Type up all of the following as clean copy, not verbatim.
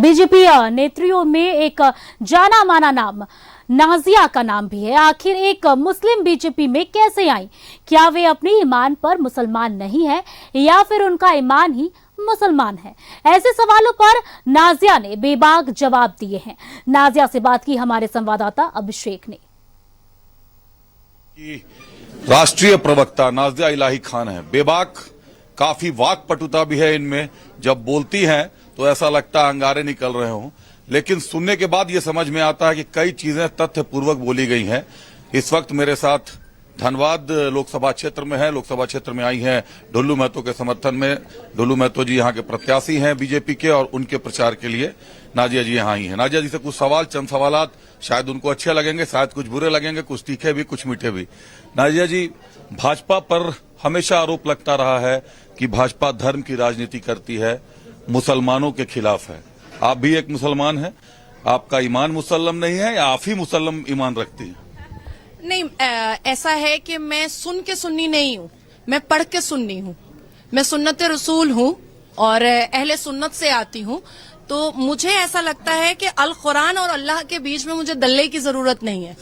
BJP नेत्रियों में एक जाना माना नाम नाजिया का नाम भी है। आखिर एक मुस्लिम बीजेपी में कैसे आई? क्या वे अपने ईमान पर मुसलमान नहीं है या फिर उनका ईमान ही मुसलमान है? ऐसे सवालों पर नाजिया ने बेबाक जवाब दिए हैं। नाजिया से बात की हमारे संवाददाता अभिषेक ने। राष्ट्रीय प्रवक्ता नाजिया इलाही खान है। बेबाक, काफी वाकपटुता भी है इनमें। जब बोलती हैं तो ऐसा लगता है अंगारे निकल रहे हों, लेकिन सुनने के बाद ये समझ में आता है कि कई चीजें तथ्यपूर्वक बोली गई हैं। इस वक्त मेरे साथ धनबाद लोकसभा क्षेत्र में है, लोकसभा क्षेत्र में आई हैं ढुल्लू महतो के समर्थन में। ढुल्लू महतो जी यहाँ के प्रत्याशी हैं बीजेपी के, और उनके प्रचार के लिए नाजिया जी यहाँ आई हैं। नाजिया जी से कुछ सवाल, चंद सवालात, शायद उनको अच्छे लगेंगे, शायद कुछ बुरे लगेंगे, कुछ तीखे भी, कुछ मीठे भी। नाजिया जी, भाजपा पर हमेशा आरोप लगता रहा है कि भाजपा धर्म की राजनीति करती है, मुसलमानों के खिलाफ है। आप भी एक मुसलमान हैं, आपका ईमान मुसल्लम नहीं है या आप ही मुसल्लम ईमान रखती हैं? नहीं, ऐसा है कि मैं सुन के सुन्नी नहीं हूँ, मैं पढ़ के सुन्नी हूँ। मैं सुन्नत रसूल हूँ और अहले सुन्नत से आती हूँ। तो मुझे ऐसा लगता है कि अल कुरान और अल्लाह के बीच में मुझे दल्ले की जरूरत नहीं है।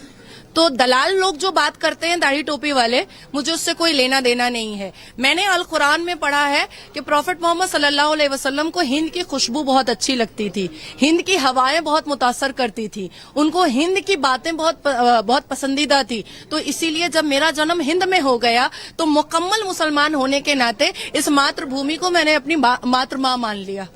तो दलाल लोग जो बात करते हैं, दाढ़ी टोपी वाले, मुझे उससे कोई लेना देना नहीं है। मैंने अल कुरान में पढ़ा है कि प्रॉफेट मोहम्मद सल्लल्लाहु अलैहि वसल्लम को हिंद की खुशबू बहुत अच्छी लगती थी, हिंद की हवाएं बहुत मुतासर करती थी, उनको हिंद की बातें बहुत पसंदीदा थी। तो इसीलिए जब मेरा जन्म हिंद में हो गया तो मुकम्मल मुसलमान होने के नाते इस मातृभूमि को मैंने अपनी मातृमाँ मान लिया।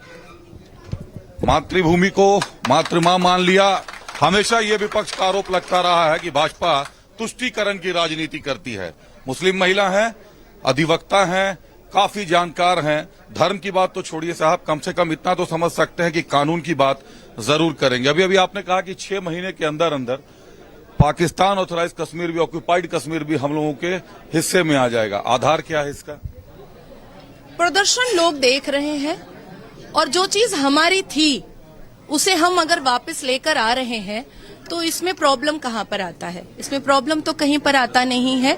मातृभूमि को मातृमाँ मान लिया। हमेशा ये विपक्ष का आरोप लगता रहा है कि भाजपा तुष्टीकरण की राजनीति करती है। मुस्लिम महिला हैं, अधिवक्ता हैं, काफी जानकार हैं। धर्म की बात तो छोड़िए साहब, कम से कम इतना तो समझ सकते हैं कि कानून की बात जरूर करेंगे। अभी अभी आपने कहा कि 6 महीने के अंदर अंदर पाकिस्तान ऑथराइज कश्मीर भी, ऑक्यूपाइड कश्मीर भी हम लोगों के हिस्से में आ जाएगा। आधार क्या है इसका? प्रदर्शन लोग देख रहे हैं और जो चीज हमारी थी उसे हम अगर वापस लेकर आ रहे हैं तो इसमें प्रॉब्लम कहाँ पर आता है? इसमें प्रॉब्लम तो कहीं पर आता नहीं है।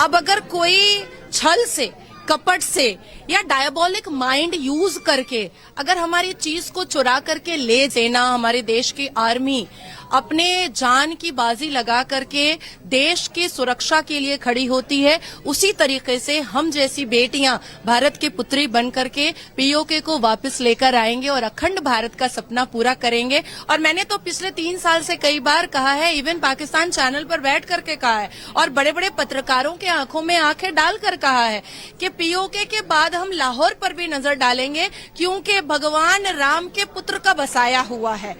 अब अगर कोई छल से, कपट से या डायबोलिक माइंड यूज करके अगर हमारी चीज को चुरा करके ले देना, हमारे देश की आर्मी अपने जान की बाजी लगा करके देश की सुरक्षा के लिए खड़ी होती है, उसी तरीके से हम जैसी बेटियां भारत की पुत्री बन करके पीओके को वापस लेकर आएंगे और अखंड भारत का सपना पूरा करेंगे। और मैंने तो पिछले 3 साल से कई बार कहा है, इवन पाकिस्तान चैनल पर बैठ करके कहा है और बड़े बड़े पत्रकारों के आंखों में आंखें डालकर कहा है कि पीओके के बाद हम लाहौर पर भी नजर डालेंगे, क्योंकि भगवान राम के पुत्र का बसाया हुआ है।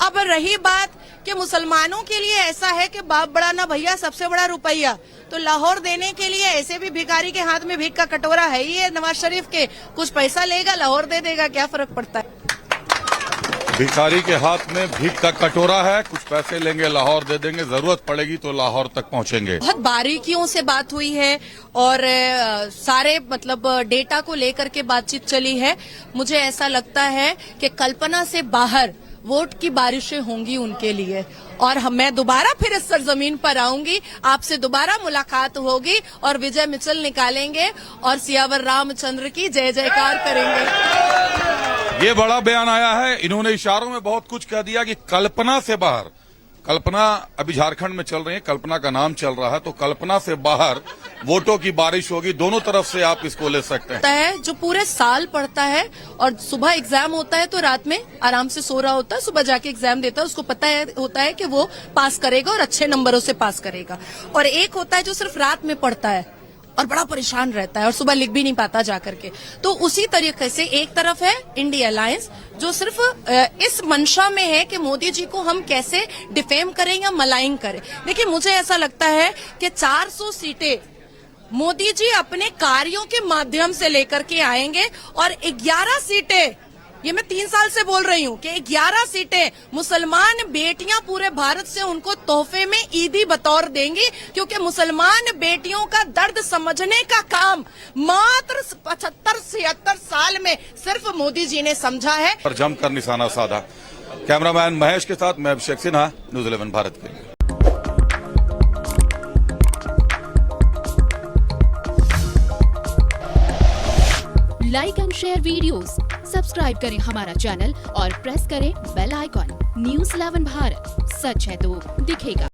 अब रही बात कि मुसलमानों के लिए ऐसा है कि बाप बड़ा ना भैया, सबसे बड़ा रुपया, तो लाहौर देने के लिए ऐसे भी भिखारी के हाथ में भीख का कटोरा है ही है नवाज शरीफ के, कुछ पैसा लेगा लाहौर दे देगा, क्या फर्क पड़ता है? भिखारी के हाथ में भीख का कटोरा है, कुछ पैसे लेंगे लाहौर दे देंगे, जरूरत पड़ेगी तो लाहौर तक पहुंचेंगे। बहुत बारीकियों से बात हुई है और सारे डेटा को लेकर के बातचीत चली है। मुझे ऐसा लगता है कि कल्पना से बाहर वोट की बारिशें होंगी उनके लिए, और मैं दोबारा फिर इस सरजमीन पर आऊंगी, आपसे दोबारा मुलाकात होगी और विजय मिचल निकालेंगे और सियावर रामचंद्र की जय जयकार करेंगे। ये बड़ा बयान आया है, इन्होंने इशारों में बहुत कुछ कह दिया कि कल्पना से बाहर। कल्पना अभी झारखंड में चल रही है, कल्पना का नाम चल रहा है, तो कल्पना से बाहर वोटों की बारिश होगी। दोनों तरफ से आप इसको ले सकते हैं। जो पूरे साल पढ़ता है और सुबह एग्जाम होता है तो रात में आराम से सो रहा होता है, सुबह जाके एग्जाम देता है, उसको पता होता है कि वो पास करेगा और अच्छे नंबरों से पास करेगा। और एक होता है जो सिर्फ रात में पढ़ता है और बड़ा परेशान रहता है और सुबह लिख भी नहीं पाता जाकर के। तो उसी तरीके से एक तरफ है इंडिया अलायंस जो सिर्फ इस मंशा में है कि मोदी जी को हम कैसे डिफेम करें या मलाइन करें। देखिए, मुझे ऐसा लगता है कि 400 सीटें मोदी जी अपने कार्यों के माध्यम से लेकर के आएंगे और 11 सीटें, ये मैं 3 साल से बोल रही हूँ कि 11 सीटें मुसलमान बेटियां पूरे भारत से उनको तोहफे में ईदी बतौर देंगी, क्योंकि मुसलमान बेटियों का दर्द समझने का काम मात्र 75-76 साल में सिर्फ मोदी जी ने समझा है। पर जमकर निशाना साधा। कैमरामैन महेश के साथ मैं अभिषेक सिन्हा, न्यूज़ 11 भारत के लिए। Like and share videos, subscribe करें हमारा चैनल और प्रेस करें बेल आइकॉन। न्यूज़ 11 भारत, सच है तो दिखेगा।